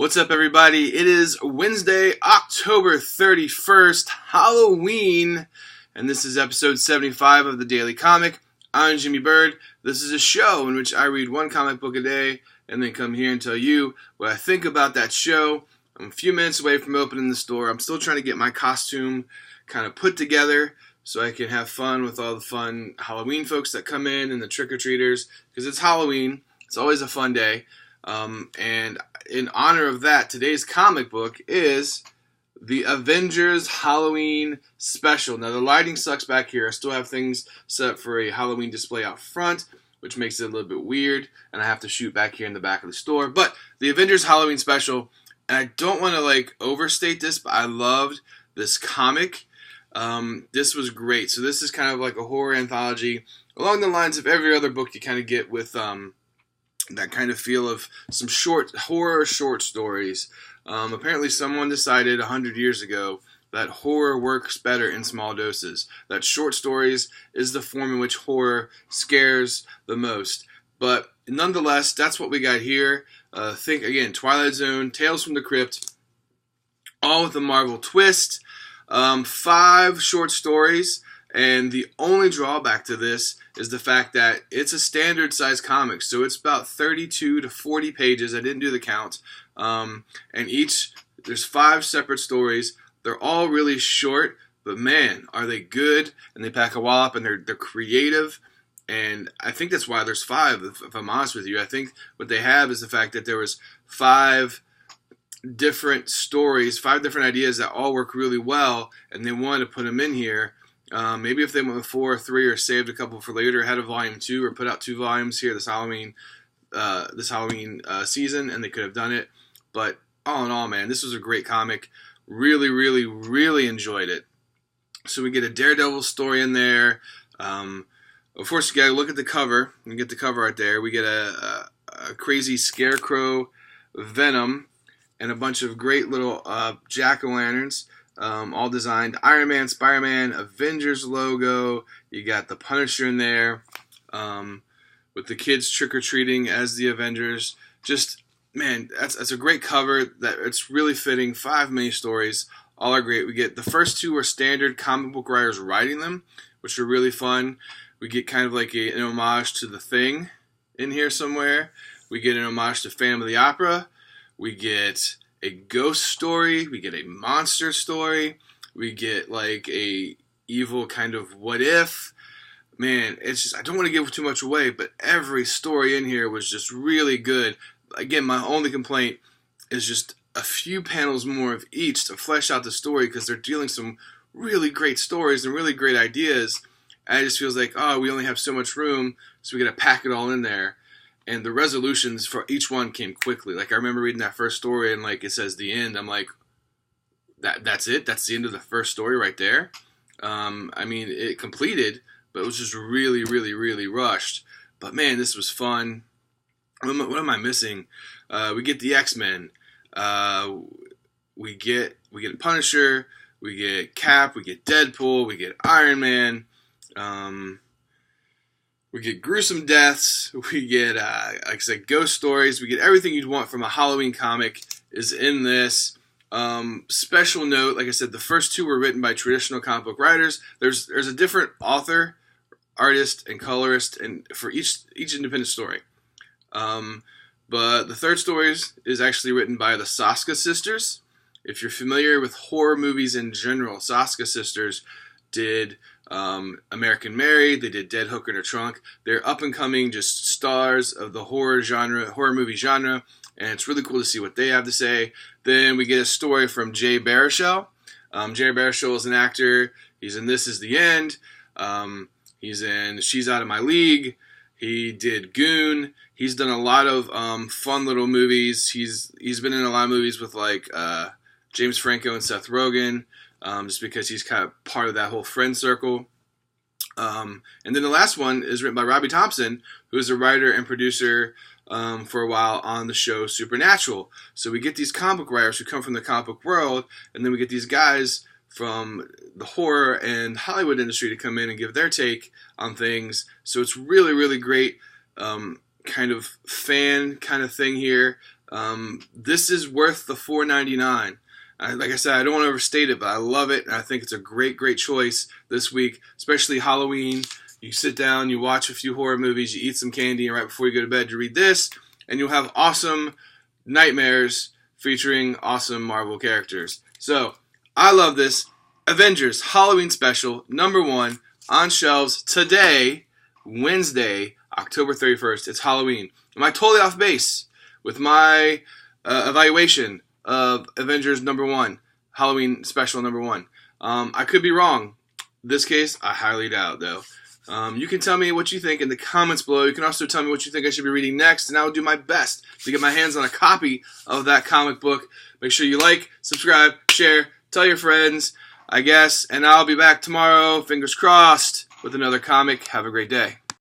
What's up, everybody? It is Wednesday, October 31st, Halloween, and this is episode 75 of the Daily Comic. I'm Jimmy Bird. This is a show in which I read one comic book a day and then come here and tell you what I think about that show. I'm a few minutes away from opening the store. I'm still trying to get my costume kind of put together so I can have fun with all the fun Halloween folks that come in and the trick-or-treaters, because it's Halloween. It's always a fun day. And in honor of that, today's comic book is the Avengers Halloween Special. Now, the lighting sucks back here. I still have things set up for a Halloween display out front, which makes it a little bit weird, and I have to shoot back here in the back of the store. But the Avengers Halloween Special, and I don't want to overstate this, but I loved this comic. This was great. So this is kind of like a horror anthology along the lines of every other book you kind of get with that kind of feel of some horror short stories. Apparently someone decided 100 years ago that horror works better in small doses, that short stories is the form in which horror scares the most. But nonetheless, that's what we got here. Think again, Twilight Zone, Tales from the Crypt, all with a Marvel twist. 5 short stories. And the only drawback to this is the fact that it's a standard size comic. So it's about 32 to 40 pages. I didn't do the count. And there's 5 separate stories. They're all really short, but man, are they good. And they pack a wallop, and they're creative. And I think that's why there's 5, if I'm honest with you. I think what they have is the fact that there was 5 different stories, 5 different ideas that all work really well, and they wanted to put them in here. Maybe if they went with 4 or 3 or saved a couple for later, had a volume 2 or put out 2 volumes here this Halloween season, and they could have done it. But all in all, man, this was a great comic. Really, really, really enjoyed it. So we get a Daredevil story in there. Of course, you gotta look at the cover. You get the cover right there. We get a crazy Scarecrow, Venom, and a bunch of great little jack-o'-lanterns. All designed. Iron Man, Spider-Man, Avengers logo. You got the Punisher in there, with the kids trick-or-treating as the Avengers. Just, man, that's a great cover. It's really fitting. 5 mini stories. All are great. We get the first 2 are standard comic book writers writing them, which are really fun. We get kind of like an homage to The Thing in here somewhere. We get an homage to Phantom of the Opera. We get a ghost story, we get a monster story, we get like a evil kind of what if. Man, it's just, I don't want to give too much away, but every story in here was just really good. Again, my only complaint is just a few panels more of each to flesh out the story, because they're dealing some really great stories and really great ideas. And it just feels like, we only have so much room, so we got to pack it all in there. And the resolutions for each one came quickly. Like, I remember reading that first story, and it says the end. I'm like, that's it? That's the end of the first story right there? I mean, it completed, but it was just really, really, really rushed. But man, this was fun. What am I missing? We get the X-Men. We get Punisher. We get Cap. We get Deadpool. We get Iron Man. We get gruesome deaths. We get, like I said, ghost stories. We get everything you'd want from a Halloween comic is in this. Special note, like I said, the first 2 were written by traditional comic book writers. There's a different author, artist, and colorist, and for each independent story. But the third story is actually written by the Saska sisters. If you're familiar with horror movies in general, Saska sisters did American Mary, they did Dead Hooker in Her Trunk. They're up-and-coming just stars of the horror movie genre, and it's really cool to see what they have to say. Then we get a story from Jay Baruchel. Jay Baruchel is an actor. He's in This Is the End. He's in She's Out of My League. He did Goon. He's done a lot of fun little movies. He's been in a lot of movies with James Franco and Seth Rogen. Just because he's kind of part of that whole friend circle. And then the last one is written by Robbie Thompson, who is a writer and producer for a while on the show Supernatural. So we get these comic book writers who come from the comic book world, and then we get these guys from the horror and Hollywood industry to come in and give their take on things. So it's really, really great kind of fan kind of thing here. This is worth the $4.99. Like I said, I don't want to overstate it, but I love it, and I think it's a great, great choice this week, especially Halloween. You sit down, you watch a few horror movies, you eat some candy, and right before you go to bed, you read this, and you'll have awesome nightmares featuring awesome Marvel characters. So, I love this. Avengers Halloween Special, #1, on shelves today, Wednesday, October 31st. It's Halloween. Am I totally off base with my evaluation of Avengers #1, Halloween Special #1? I could be wrong. This case, I highly doubt, though. You can tell me what you think in the comments below. You can also tell me what you think I should be reading next, and I will do my best to get my hands on a copy of that comic book. Make sure you like, subscribe, share, tell your friends, I guess, and I'll be back tomorrow, fingers crossed, with another comic. Have a great day.